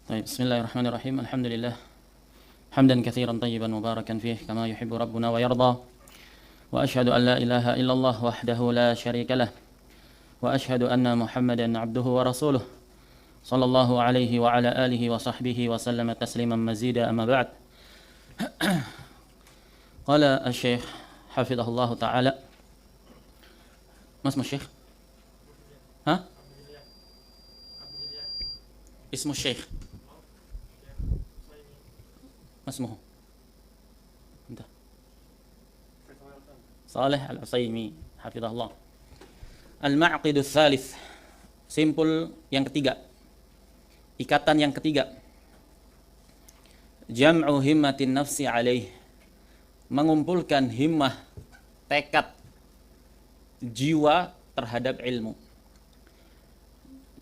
طيب بسم الله الرحمن الرحيم الحمد لله حمدا كثيرا طيبا مباركا فيه كما يحب ربنا ويرضى وأشهد أن لا إله إلا الله وحده لا شريك له وأشهد أن محمدا عبده ورسوله صلى الله عليه وعلى آله وصحبه وسلم تسليما مزيدا أما بعد. قال الشيخ حفظه الله تعالى. ما اسم الشيخ؟ ها؟ اسم الشيخ ما اسمه؟ انت صالح Al-Utsaimin hafizahullah. Al-Ma'qid ats-tsalits, simpul yang ketiga, ikatan yang ketiga. Jam'u himmatin nafsi alaih, mengumpulkan himmah, tekad jiwa terhadap ilmu.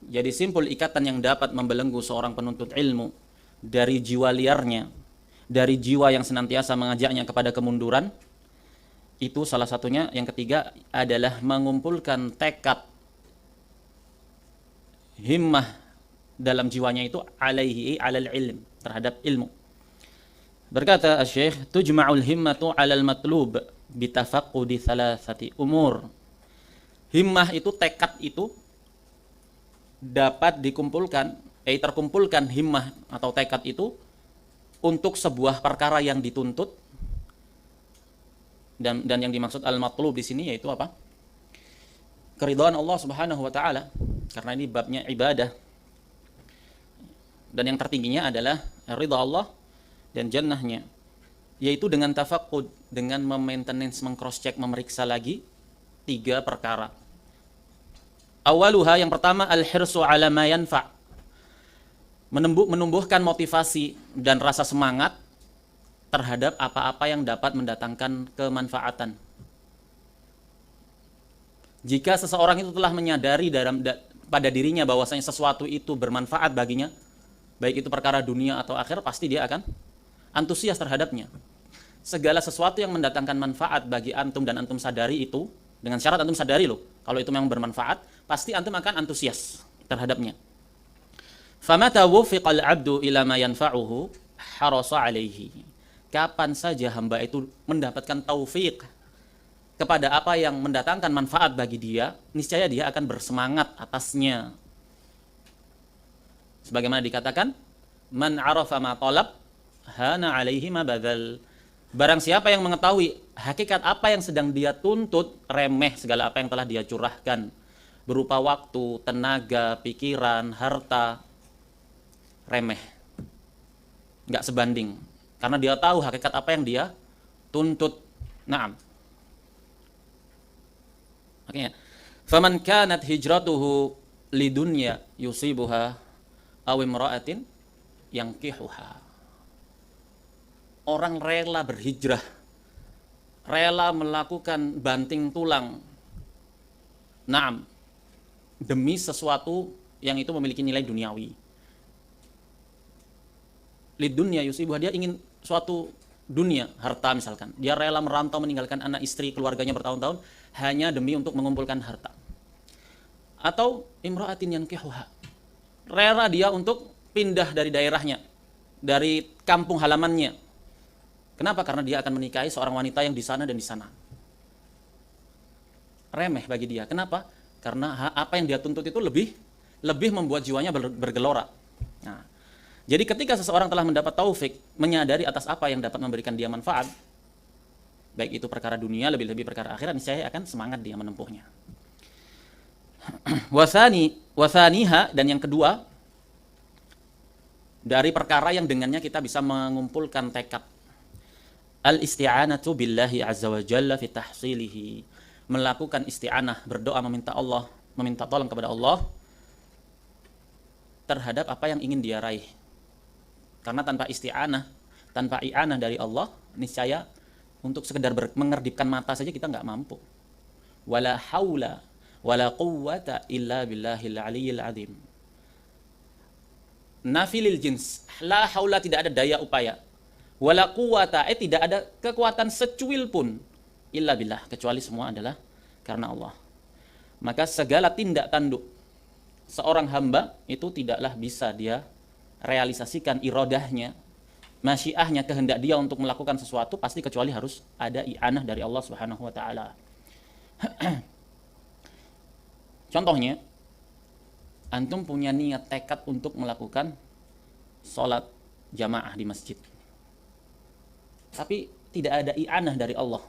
Jadi simpul ikatan yang dapat membelenggu seorang penuntut ilmu dari jiwa liarnya, dari jiwa yang senantiasa mengajaknya kepada kemunduran. Itu salah satunya. Yang ketiga adalah mengumpulkan tekad himmah dalam jiwanya itu alaihi alal ilm, terhadap ilmu. Berkata Syekh, tujma'ul himmatu alal matlub bitafaqqudi thalathati umur. Himmah itu, tekad itu dapat dikumpulkan, terkumpulkan himmah atau tekad itu untuk sebuah perkara yang dituntut. Dan yang dimaksud al-matlub di sini yaitu apa? Keridhaan Allah Subhanahu wa taala, karena ini babnya ibadah. Dan yang tertingginya adalah ridha Allah dan jannahnya, yaitu dengan tafaqqud, dengan memaintenance, mengcross check, memeriksa lagi 3 perkara. Awaluha, yang pertama, al-hirsu ala ma yanfa', menumbuhkan motivasi dan rasa semangat terhadap apa-apa yang dapat mendatangkan kemanfaatan. Jika seseorang itu telah menyadari pada dirinya bahwasanya sesuatu itu bermanfaat baginya, baik itu perkara dunia atau akhir, pasti dia akan antusias terhadapnya. Segala sesuatu yang mendatangkan manfaat bagi antum dan antum sadari itu, dengan syarat antum sadari loh, kalau itu memang bermanfaat, pasti antum akan antusias terhadapnya. Famata wufiqal abdu ila ma yanfa'uhu harasa alaihi. Kapan saja hamba itu mendapatkan taufik kepada apa yang mendatangkan manfaat bagi dia, niscaya dia akan bersemangat atasnya. Sebagaimana dikatakan, man arafa ma talab hana alaihi ma badzal. Barang siapa yang mengetahui hakikat apa yang sedang dia tuntut, remeh segala apa yang telah dia curahkan berupa waktu, tenaga, pikiran, harta, remeh, nggak sebanding, karena dia tahu hakikat apa yang dia tuntut. Naam. Makanya, faman kanat hijratuhu lidunya yusibuha aw imra'atin yankihuha. Orang rela berhijrah, rela melakukan banting tulang, naam, demi sesuatu yang itu memiliki nilai duniawi. Lidunya yusibuha, dia ingin suatu dunia, harta misalkan. Dia rela merantau, meninggalkan anak istri, keluarganya bertahun-tahun hanya demi untuk mengumpulkan harta. Atau imra'atin yankihuha, rela dia untuk pindah dari daerahnya, dari kampung halamannya. Kenapa? Karena dia akan menikahi seorang wanita yang di sana dan di sana. Remeh bagi dia. Kenapa? Karena apa yang dia tuntut itu lebih membuat jiwanya bergelora. Nah, jadi ketika seseorang telah mendapat taufik, menyadari atas apa yang dapat memberikan dia manfaat, baik itu perkara dunia, lebih-lebih perkara akhirat, niscaya akan semangat dia menempuhnya. Wasaniha, dan yang kedua, dari perkara yang dengannya kita bisa mengumpulkan tekad, al-isti'anatu billahi azza wa jalla fi tahsilihi, melakukan isti'anah, berdoa meminta Allah, meminta tolong kepada Allah terhadap apa yang ingin dia raih. Karena tanpa isti'anah, tanpa i'anah dari Allah, niscaya untuk sekedar mengerdipkan mata saja kita nggak mampu. Wala haula wala quwwata illa billahil aliyyil azim. Nafilil jins, la haula, tidak ada daya upaya. Wala quwwata, tidak ada kekuatan secuil pun, illa billah, kecuali semua adalah karena Allah. Maka segala tindak tanduk seorang hamba itu tidaklah bisa dia realisasikan irodahnya, masyiahnya, kehendak dia untuk melakukan sesuatu, pasti kecuali harus ada i'anah dari Allah Subhanahu wa taala. Contohnya, antum punya niat tekad untuk melakukan sholat jamaah di masjid, tapi tidak ada i'anah dari Allah.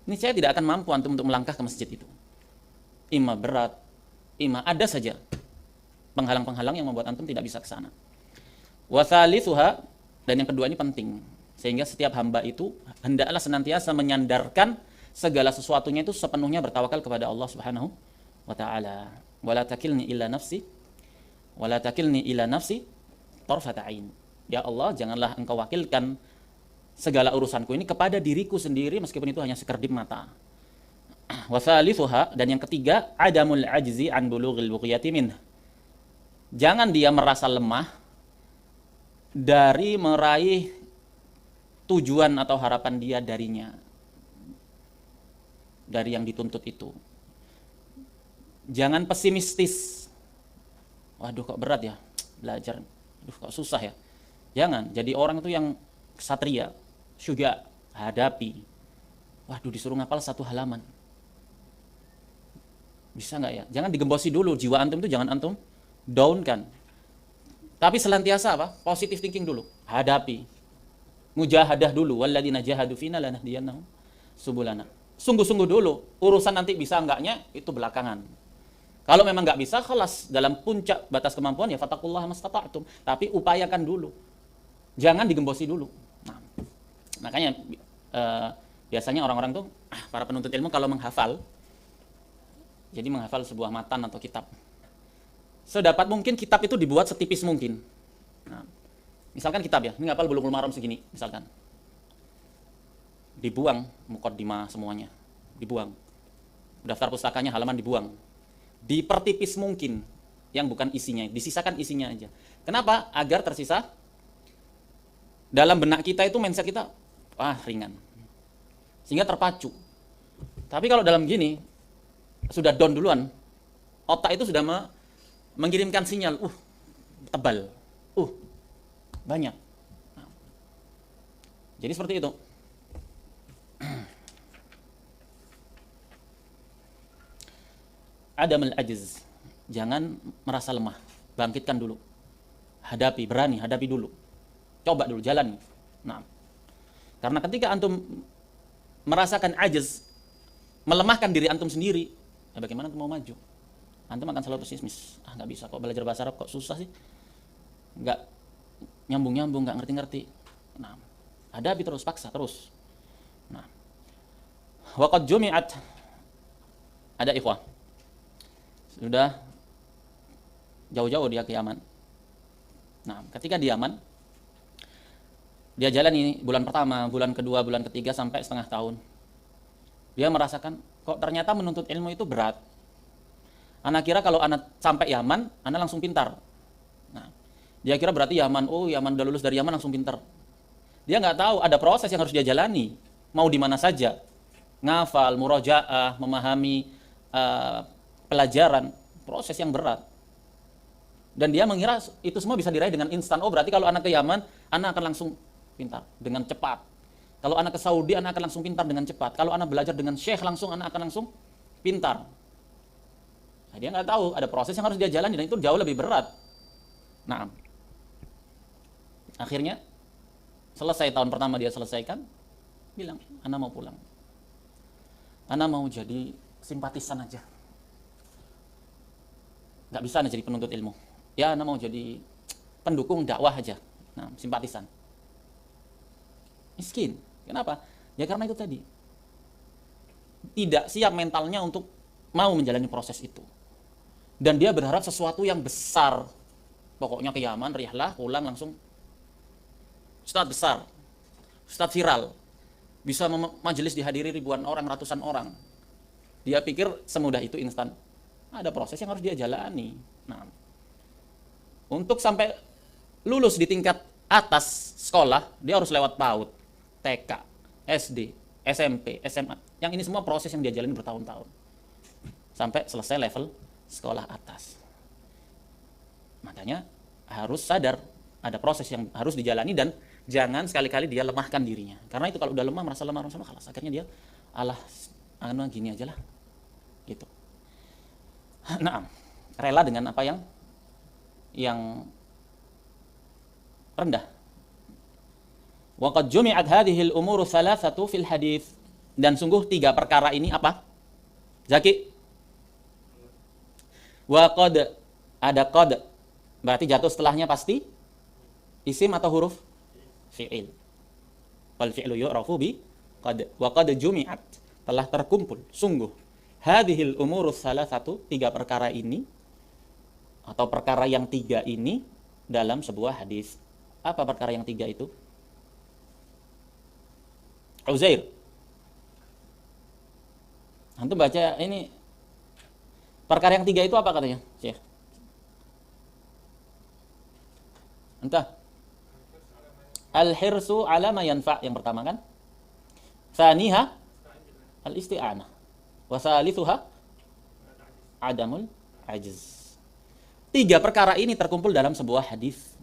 Ini saya tidak akan mampu antum untuk melangkah ke masjid itu. Ima berat, ima ada saja penghalang-penghalang yang membuat antum tidak bisa ke sana. Wa thalithuha, dan yang kedua ini penting, sehingga setiap hamba itu hendaklah senantiasa menyandarkan segala sesuatunya itu sepenuhnya bertawakal kepada Allah Subhanahu wa taala. Wala takilni ila nafsi tarfata ain. Ya Allah, janganlah engkau wakilkan segala urusanku ini kepada diriku sendiri meskipun itu hanya sekerdip mata. Wa thalithuha, dan yang ketiga, adamul ajzi an bulughil buqyati min. Jangan dia merasa lemah dari meraih tujuan atau harapan dia darinya, dari yang dituntut itu. Jangan pesimistis. Waduh, kok berat ya belajar. Aduh, kok susah ya. Jangan jadi orang itu yang ksatria, syuja, hadapi. Waduh, disuruh ngapal 1 halaman. Bisa nggak ya? Jangan digembosi dulu jiwa antum itu, jangan antum down kan. Tapi selantiasa apa? Positive thinking dulu. Hadapi. Mujahadah dulu. Walladzina jahadu fina lanahdiyannahum subulana. Sungguh-sungguh dulu. Urusan nanti bisa enggaknya itu belakangan. Kalau memang nggak bisa, khalas, dalam puncak batas kemampuan ya fattaqullaha mastata'tum. Tapi upayakan dulu. Jangan digembosi dulu. Nah, makanya biasanya orang-orang tuh, para penuntut ilmu kalau menghafal, jadi menghafal sebuah matan atau kitab, sedapat mungkin kitab itu dibuat setipis mungkin. Nah, misalkan kitab ya, ini ngapal Bulughul Maram segini, misalkan. Dibuang muqaddimah semuanya, dibuang. Daftar pustakanya halaman dibuang. Dipertipis mungkin yang bukan isinya, disisakan isinya aja. Kenapa? Agar tersisa dalam benak kita itu mindset kita, ringan. Sehingga terpacu. Tapi kalau dalam gini, sudah down duluan, otak itu sudah mengirimkan sinyal, tebal, banyak. Nah, jadi seperti itu. Adamul ajiz, jangan merasa lemah, bangkitkan dulu, hadapi, berani, hadapi dulu, coba dulu, jalan. Nah, karena ketika antum merasakan ajiz, melemahkan diri antum sendiri, ya bagaimana antum mau maju? Antum akan selalu pesimis. Nggak bisa kok belajar bahasa Arab, kok susah sih, nggak nyambung-nyambung, nggak ngerti-ngerti. Nah, hadapi terus, paksa terus. Nah, waqad jumi'at, ada ikhwah sudah jauh-jauh dia ke Yaman. Nah, ketika di Yaman, dia jalani bulan pertama, bulan kedua, bulan ketiga sampai setengah tahun. Dia merasakan kok ternyata menuntut ilmu itu berat. Anak kira kalau anak sampai Yaman, anak langsung pintar. Nah, dia kira berarti Yaman, Yaman udah lulus dari Yaman langsung pintar. Dia nggak tahu ada proses yang harus dia jalani. Mau di mana saja, ngafal, murojaah, memahami pelajaran, proses yang berat. Dan dia mengira itu semua bisa diraih dengan instan. Berarti kalau anak ke Yaman, anak akan langsung pintar dengan cepat. Kalau anak ke Saudi, anak akan langsung pintar dengan cepat. Kalau anak belajar dengan syekh langsung, anak akan langsung pintar. Nah, dia nggak tahu ada proses yang harus dia jalani dan itu jauh lebih berat. Nah, akhirnya selesai tahun pertama dia selesaikan, bilang, anak mau pulang. Anak mau jadi simpatisan aja. Nggak bisa jadi penuntut ilmu. Ya, anak mau jadi pendukung dakwah aja. Nah, simpatisan. Miskin. Kenapa? Ya karena itu tadi. Tidak siap mentalnya untuk mau menjalani proses itu. Dan dia berharap sesuatu yang besar. Pokoknya ke Yaman, rihlah, pulang langsung ustadz besar. Ustadz viral. Bisa majelis dihadiri ribuan orang, ratusan orang. Dia pikir semudah itu instan. Ada proses yang harus dia jalani. Nah, untuk sampai lulus di tingkat atas sekolah, dia harus lewat PAUD, TK, SD, SMP, SMA. Yang ini semua proses yang dia jalani bertahun-tahun. Sampai selesai level sekolah atas. Makanya harus sadar Ada proses yang harus dijalani dan jangan sekali-kali dia lemahkan dirinya. Karena itu kalau udah lemah, merasa lemah, kalas. Akhirnya dia alah gini aja lah. Gitu. Nah, rela dengan apa yang rendah. Wa qad jumi'at hadhihi al-umuru thalathatu fil hadits. Dan sungguh 3 perkara ini apa? Zaki. Wa qad, ada qad. Berarti jatuh setelahnya pasti isim atau huruf fi'il. Wal fi'lu yu'rafu bi qad. Wa qad jumi'at, telah terkumpul sungguh hadhil umurus salah satu 3 perkara ini atau perkara yang 3 ini dalam sebuah hadis. Apa perkara yang 3 itu? Uzair. Antum baca ini perkara yang 3 itu apa katanya, Syekh? Entah. Al-hirsu ala ma yanfa' yang pertama kan? Tsaniha al-isti'anah. Wa tsalitsuha adamul ajiz. 3 perkara ini terkumpul dalam sebuah hadis.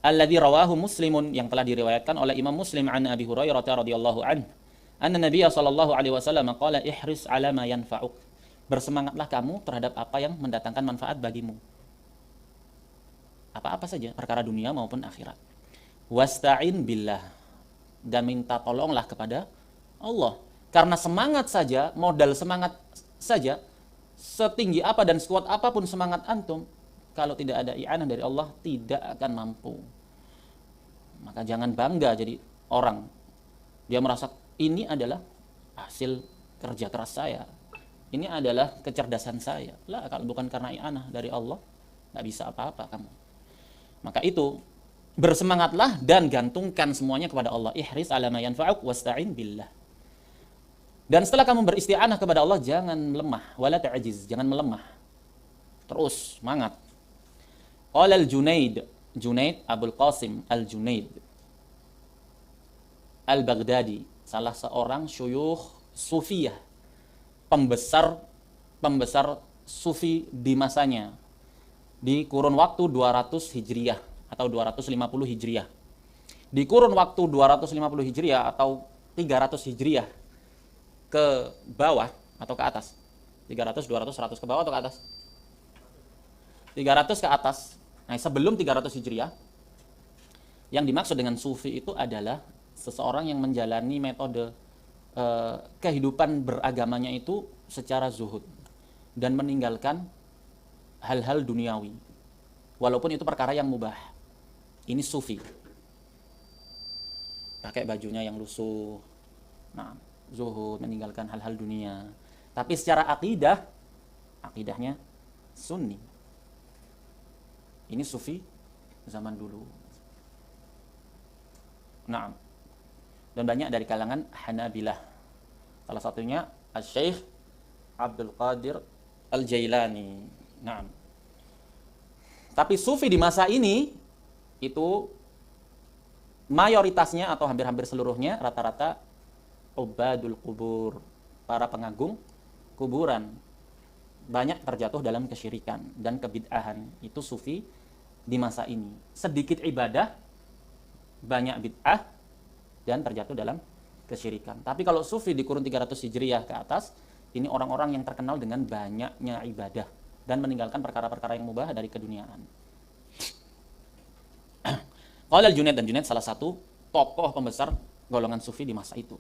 Alladzi rawahu Muslimun, yang telah diriwayatkan oleh Imam Muslim an Abi Hurairah radhiyallahu anhu. Anna Nabiy sallallahu alaihi wasallam qala ihris ala ma yanfa'uk. Bersemangatlah kamu terhadap apa yang mendatangkan manfaat bagimu. Apa-apa saja, perkara dunia maupun akhirat. Wasta'in billah, dan minta tolonglah kepada Allah. Karena semangat saja, modal semangat saja, setinggi apa dan sekuat apapun semangat antum, kalau tidak ada i'anah dari Allah, tidak akan mampu. Maka jangan bangga jadi orang. Dia merasa ini adalah hasil kerja keras saya. Ini adalah kecerdasan saya. Lah, kalau bukan karena i'anah dari Allah, nggak bisa apa-apa kamu. Maka itu, bersemangatlah dan gantungkan semuanya kepada Allah. Ihris ala ma yanfa'uk wasta'in billah. Dan setelah kamu beristi'anah kepada Allah, jangan lemah, wala ta'jiz, jangan melemah. Terus semangat. Qala al-Junaid, Junaid Abul Qasim al-Junaid al-Baghdadi, salah seorang syuyukh sufiyah, pembesar sufi di masanya, di kurun waktu 200 Hijriah atau 250 Hijriah. Di kurun waktu 250 Hijriah atau 300 Hijriah ke bawah atau ke atas? 300, 200, 100 ke bawah atau ke atas? 300 ke atas. Nah, sebelum 300 Hijriah, yang dimaksud dengan sufi itu adalah seseorang yang menjalani metode kehidupan beragamanya itu secara zuhud dan meninggalkan hal-hal duniawi, walaupun itu perkara yang mubah. Ini sufi. Pakai bajunya yang lusuh. Nah, zuhud, meninggalkan hal-hal dunia. Tapi secara akidahnya sunni. Ini sufi zaman dulu. Nah, dan banyak dari kalangan Hanabilah. Salah satunya Asy-Syaikh Abdul Qadir Al-Jailani. Nah, tapi sufi di masa ini itu mayoritasnya atau hampir-hampir seluruhnya rata-rata ubadul kubur, para pengagung kuburan. Banyak terjatuh dalam kesyirikan dan kebid'ahan. Itu sufi di masa ini. Sedikit ibadah, banyak bid'ah, dan terjatuh dalam kesyirikan. Tapi kalau sufi di kurun 300 Hijriah ke atas, ini orang-orang yang terkenal dengan banyaknya ibadah dan meninggalkan perkara-perkara yang mubah dari keduniaan. Qala al-Junaid, dan Junaid salah satu tokoh pembesar golongan sufi di masa itu.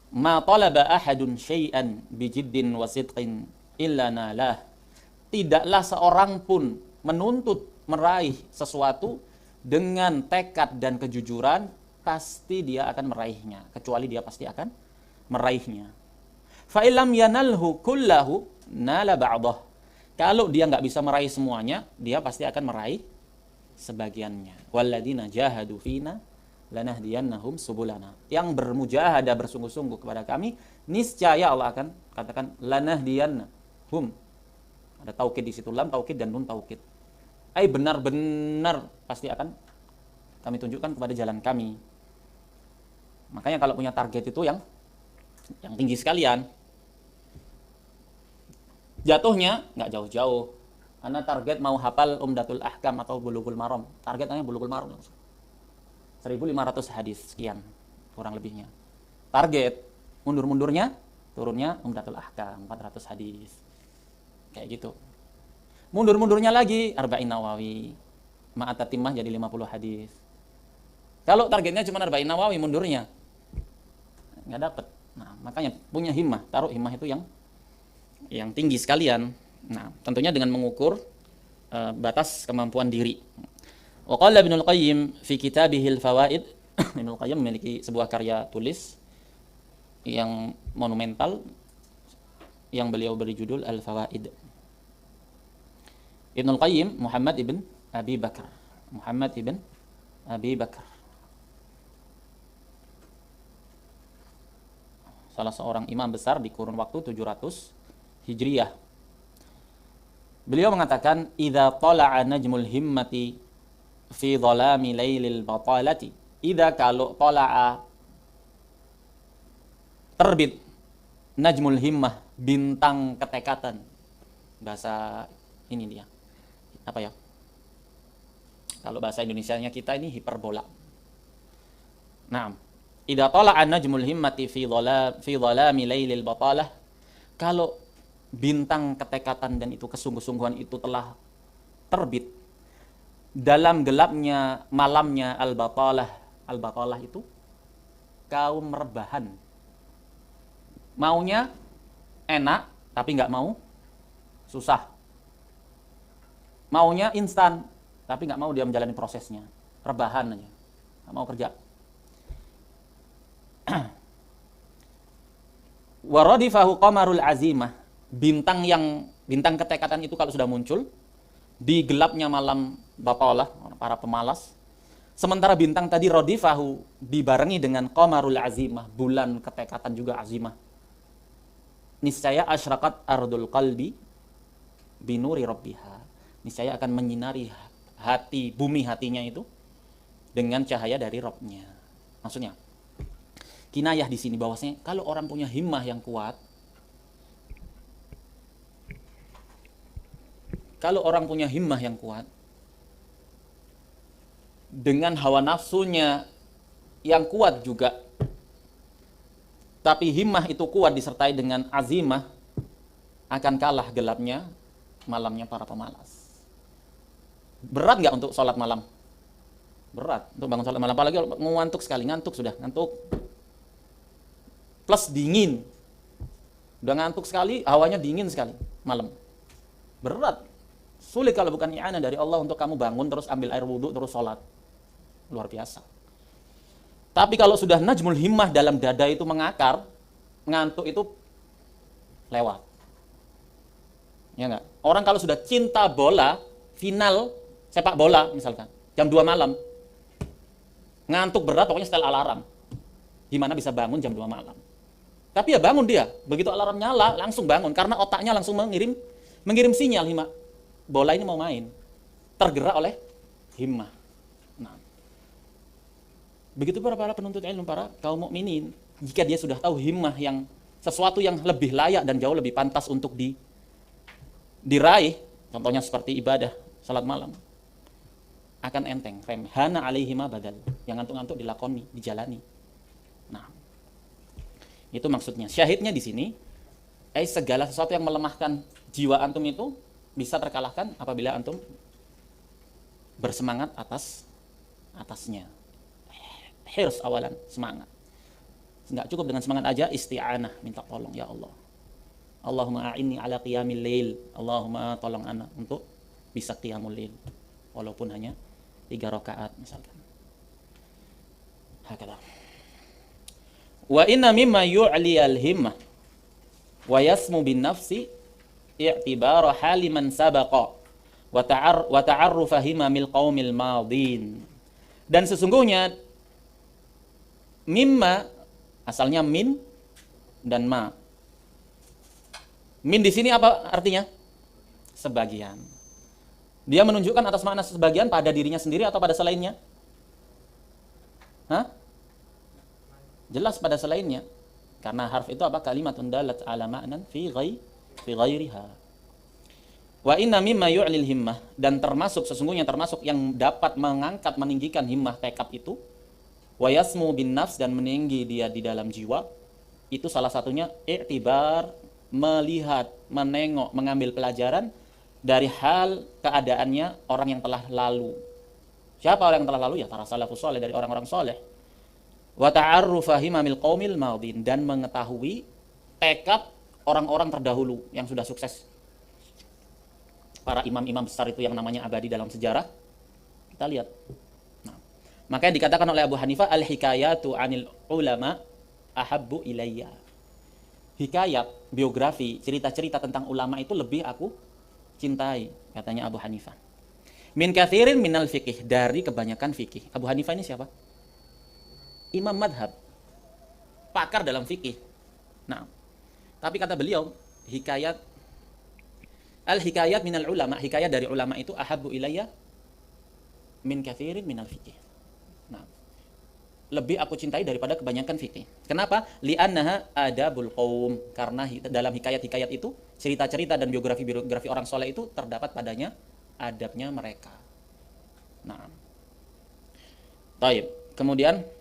Ma talaba ahadun syai'an bijiddin wa sidqin illa nalah. Tidaklah seorang pun menuntut meraih sesuatu dengan tekad dan kejujuran, pasti dia akan meraihnya, kecuali dia pasti akan meraihnya. Fa illam yanalhu kullahu nala ba'dah. Kalau dia nggak bisa meraih semuanya, dia pasti akan meraih sebagiannya. Walladzina jahadu fina lanahdiyannahum subulana. Yang bermujahadah bersungguh-sungguh kepada kami, niscaya Allah akan katakan lanahdiyannahum. Ada taukid di situ, lam taukid dan nun taukid. Benar-benar pasti akan kami tunjukkan kepada jalan kami. Makanya kalau punya target itu yang tinggi sekalian, jatuhnya nggak jauh-jauh. Ana target mau hafal Umdatul Ahkam atau Bulughul Maram. Targetnya Bulughul Maram langsung. 1500 hadis sekian kurang lebihnya. Target mundur-mundurnya turunnya Umdatul Ahkam 400 hadis. Kayak gitu. Mundur-mundurnya lagi Arba'in Nawawi. Ma'atatimah jadi 50 hadis. Kalau targetnya cuma Arba'in Nawawi mundurnya nggak dapet. Nah, makanya punya himmah, taruh himmah itu yang tinggi sekalian. Nah, tentunya dengan mengukur batas kemampuan diri. Wa qala Ibnul Qayyim fi kitabihil Fawaid. Ibnul Qayyim memiliki sebuah karya tulis yang monumental yang beliau beri judul Al-Fawaid. Ibnul Qayyim Muhammad ibn Abi Bakar. Muhammad ibn Abi Bakar. Salah seorang imam besar di kurun waktu 700 Hijriyah. Beliau mengatakan, "Idza tala'a najmul himmati fi dhalami lailil batalati." Idza kalau tala'a terbit najmul himmah, bintang ketekatan. Bahasa ini dia. Apa ya? Kalau bahasa Indonesianya kita ini hiperbola. Naam. Idza tala'a najmul himmati fi dhalami lailil batalah. Kalau bintang ketekatan dan itu kesungguh-sungguhan itu telah terbit dalam gelapnya malamnya al-batalah. Al-batalah itu kaum rebahan. Maunya enak tapi nggak mau susah. Maunya instan tapi nggak mau dia menjalani prosesnya. Rebahan aja, nggak mau kerja. Waradifahu qamarul azimah. Bintang ketekatan itu kalau sudah muncul di gelapnya malam batalah, para pemalas. Sementara bintang tadi radifahu dibarengi dengan qamarul azimah, bulan ketekatan juga azimah. Niscaya asyraqat ardul qalbi binuri rabbiha. Niscaya akan menyinari hati, bumi hatinya itu dengan cahaya dari Rabbnya. Maksudnya kinayah di sini bahwasanya kalau orang punya himmah yang kuat, kalau orang punya himmah yang kuat dengan hawa nafsunya yang kuat juga, tapi himmah itu kuat disertai dengan azimah, akan kalah gelapnya malamnya para pemalas. Berat nggak untuk sholat malam? Berat untuk bangun sholat malam, apalagi ngantuk sekali, ngantuk plus dingin, udah ngantuk sekali, hawanya dingin sekali malam, berat. Sulit kalau bukan i'anah dari Allah untuk kamu bangun terus ambil air wudhu terus sholat. Luar biasa. Tapi kalau sudah najmul himmah dalam dada itu mengakar, ngantuk itu lewat. Ya enggak? Orang kalau sudah cinta bola, final sepak bola misalkan, jam 2 malam. Ngantuk berat pokoknya setel alarm. Gimana bisa bangun jam 2 malam? Tapi ya bangun dia. Begitu alarm nyala langsung bangun karena otaknya langsung mengirim sinyal himmah. Bola ini mau main, tergerak oleh himmah. Nah, begitu para penuntut ilmu, para kaum mukminin, jika dia sudah tahu himmah yang sesuatu yang lebih layak dan jauh lebih pantas untuk diraih, contohnya seperti ibadah salat malam, akan enteng, hana alaihima badal, yang ngantuk-ngantuk dilakoni, dijalani. Nah, itu maksudnya. Syahidnya di sini, segala sesuatu yang melemahkan jiwa antum itu bisa terkalahkan apabila antum bersemangat atasnya. Hirs awalan, semangat. Enggak cukup dengan semangat aja, isti'anah, minta tolong ya Allah. Allahumma a'inni ala qiyamil lail. Allahumma tolong ana untuk bisa qiyamul lail walaupun hanya 3 rakaat misalkan. Hakala. Wa inna mimma yu'li al-himmah wa yasmu bin nafsi i'tibara hali man sabaqa wa ta'arrufa himamil qaumil madin. Dan sesungguhnya mimma asalnya min dan ma. Min di sini apa artinya? Sebagian. Dia menunjukkan atas makna sebagian pada dirinya sendiri atau pada selainnya? Hah? Jelas pada selainnya. Karena harf itu apa? Kalimatun dalat ala ma'nan fi ghairiha. Wa inna mimma yu'lil himmah, dan sesungguhnya termasuk yang dapat mengangkat meninggikan himmah tekad itu, wa yasmu bin nafs, dan meninggi dia di dalam jiwa, itu salah satunya i'tibar, melihat, menengok, mengambil pelajaran dari hal keadaannya orang yang telah lalu. Siapa orang yang telah lalu? Ya para salafus saleh, dari orang-orang saleh. Wa ta'arrufa himamil qaumil madin, dan mengetahui tekad orang-orang terdahulu yang sudah sukses. Para imam-imam besar itu yang namanya abadi dalam sejarah. Kita lihat. Nah, makanya dikatakan oleh Abu Hanifah, al-hikayatu 'anil ulama ahabbu ilayya. Hikayat, biografi, cerita-cerita tentang ulama itu lebih aku cintai, katanya Abu Hanifah. Min katsirin minal fikih, dari kebanyakan fikih. Abu Hanifah ini siapa? Imam madhab, pakar dalam fikih. Nah, tapi kata beliau, al-hikayat minal ulama, hikayat dari ulama itu ahabbu ilayya min katsirin minal fikih. Nah, lebih aku cintai daripada kebanyakan fikih. Kenapa? Li'annaha adabul qaum, karena dalam hikayat-hikayat itu, cerita-cerita dan biografi-biografi orang soleh itu terdapat padanya adabnya mereka. Nah, baik. Kemudian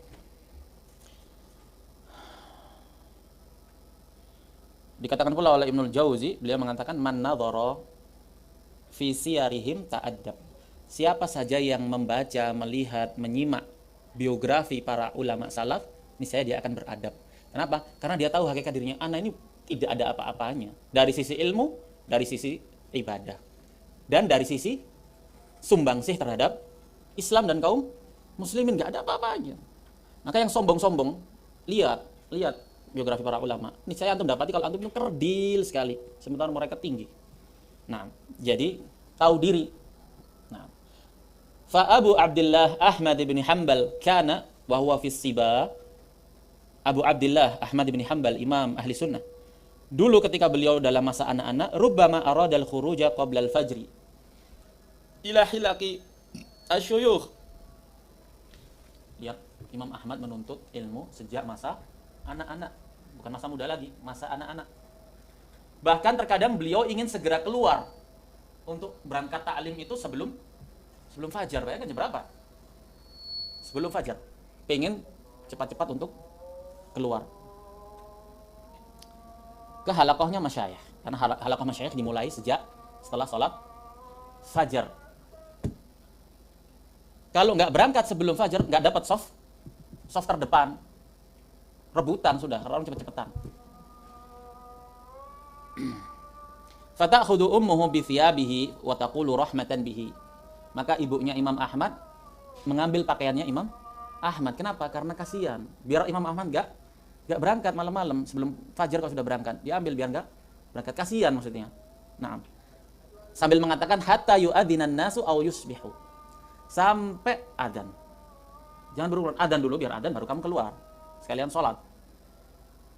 dikatakan pula oleh Ibnul Jauzi, beliau mengatakan man nadhara fi siyarihim ta'addab. Siapa saja yang membaca, melihat, menyimak biografi para ulama salaf, niscaya dia akan beradab. Kenapa? Karena dia tahu hakikat dirinya, anak ini tidak ada apa-apanya dari sisi ilmu, dari sisi ibadah, dan dari sisi sumbangsih terhadap Islam dan kaum muslimin, nggak ada apa-apanya. Maka yang sombong-sombong, lihat biografi para ulama, niscaya antum dapati kalau antum itu kerdil sekali, sementara mereka tinggi. Nah, jadi tahu diri. Nah, fa Abu Abdullah Ahmad bin Hanbal kana wa huwa fi siba. Abu Abdullah Ahmad bin Hanbal, imam ahli sunnah, dulu ketika beliau dalam masa anak-anak, rubbama aradal khuruja qabla al-fajri ila hilaqi asyuyukh. Lihat, Imam Ahmad menuntut ilmu sejak masa anak-anak, bukan masa muda lagi, masa anak-anak. Bahkan terkadang beliau ingin segera keluar untuk berangkat ta'lim itu sebelum fajar. Bayangkan jam berapa? Sebelum fajar. Pengen cepat-cepat untuk keluar ke halaqahnya masyayikh, karena halaqah masyayikh dimulai sejak setelah sholat fajar. Kalau nggak berangkat sebelum fajar, nggak dapat soft terdepan, rebutan sudah, orang cepet-cepetan. Fata'khudhu ummuhu bi thiyabihi wa taqulu rahmatan bihi. Maka ibunya Imam Ahmad mengambil pakaiannya Imam Ahmad. Kenapa? Karena kasihan. Biar Imam Ahmad nggak berangkat malam-malam sebelum fajar, kalau sudah berangkat diambil biar nggak berangkat, kasihan maksudnya. Nah, sambil mengatakan hatta yu'adzinan nasu aw yusbihu, sampai adzan. Jangan berulang, adzan dulu, biar adzan baru kamu keluar sekalian sholat.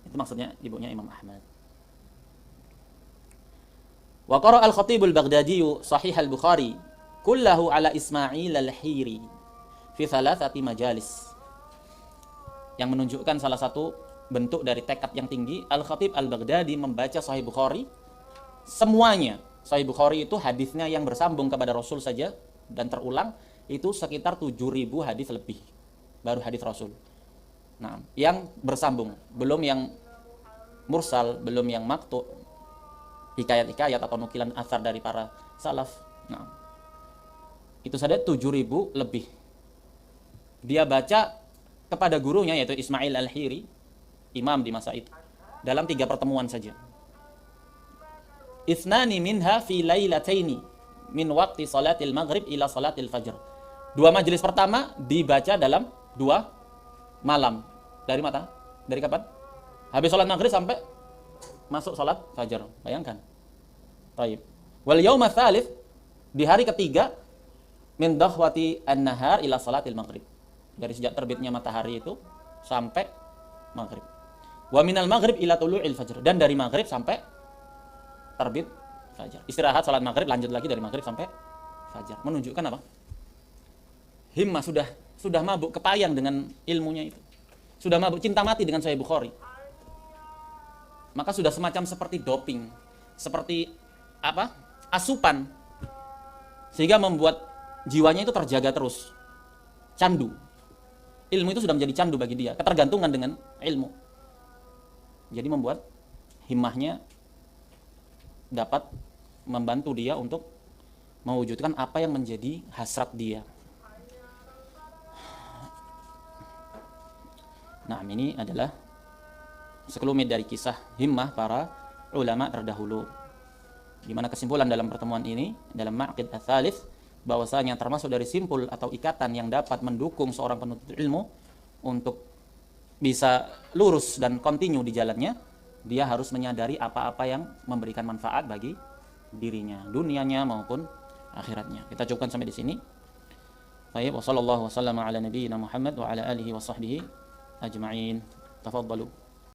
Itu maksudnya ibunya Imam Ahmad. Wa qara al-Khatib al-Baghdadi Sahih al-Bukhari kullahu ala Ismail al-Hiri fi thalathati majalis, yang menunjukkan salah satu bentuk dari tekad yang tinggi. Al-Khatib al-Baghdadi membaca Sahih Bukhari semuanya. Sahih Bukhari itu hadisnya yang bersambung kepada Rasul saja dan terulang itu sekitar 7.000 hadis lebih, baru hadis Rasul. Nah, yang bersambung, belum yang mursal, belum yang maqtu, hikayat-hikayat atau nukilan athar dari para salaf. Nah, itu saja 7.000 lebih. Dia baca kepada gurunya yaitu Ismail al-Hiri, imam di masa itu, dalam 3 pertemuan saja. Ithnani minha fi lailataini min waqti salatil maghrib ila salatil fajr. 2 majelis pertama dibaca dalam 2 malam. Dari mata? Dari kapan? Habis salat maghrib sampai masuk salat fajar. Bayangkan. Baik. Wal yauma tsalits, di hari ketiga, min dahwati an-nahar ila salatil maghrib. Dari sejak terbitnya matahari itu sampai maghrib. Wa minal maghrib ila tulu'il fajr, dan dari maghrib sampai terbit fajar. Istirahat salat maghrib, lanjut lagi dari maghrib sampai fajar. Menunjukkan apa? Himmah, sudah mabuk, kepayang dengan ilmunya itu. Sudah mabuk, cinta mati dengan Sahih Bukhari. Maka sudah semacam seperti doping, seperti apa? asupan sehingga membuat jiwanya itu terjaga terus, candu. Ilmu itu sudah menjadi candu bagi dia, ketergantungan dengan ilmu. Jadi membuat himmahnya dapat membantu dia untuk mewujudkan apa yang menjadi hasrat dia. Nah, ini adalah sekelumit dari kisah himmah para ulama terdahulu. Di mana kesimpulan dalam pertemuan ini, dalam ma'qid ats-tsalits, bahwasanya termasuk dari simpul atau ikatan yang dapat mendukung seorang penuntut ilmu untuk bisa lurus dan kontinu di jalannya, dia harus menyadari apa-apa yang memberikan manfaat bagi dirinya, dunianya maupun akhiratnya. Kita cukupkan sampai di sini. Baik, wa sallallahu wasallam ala nabiyyina Muhammad wa ala alihi wa sahbihi ajma'in. Tafadhalu.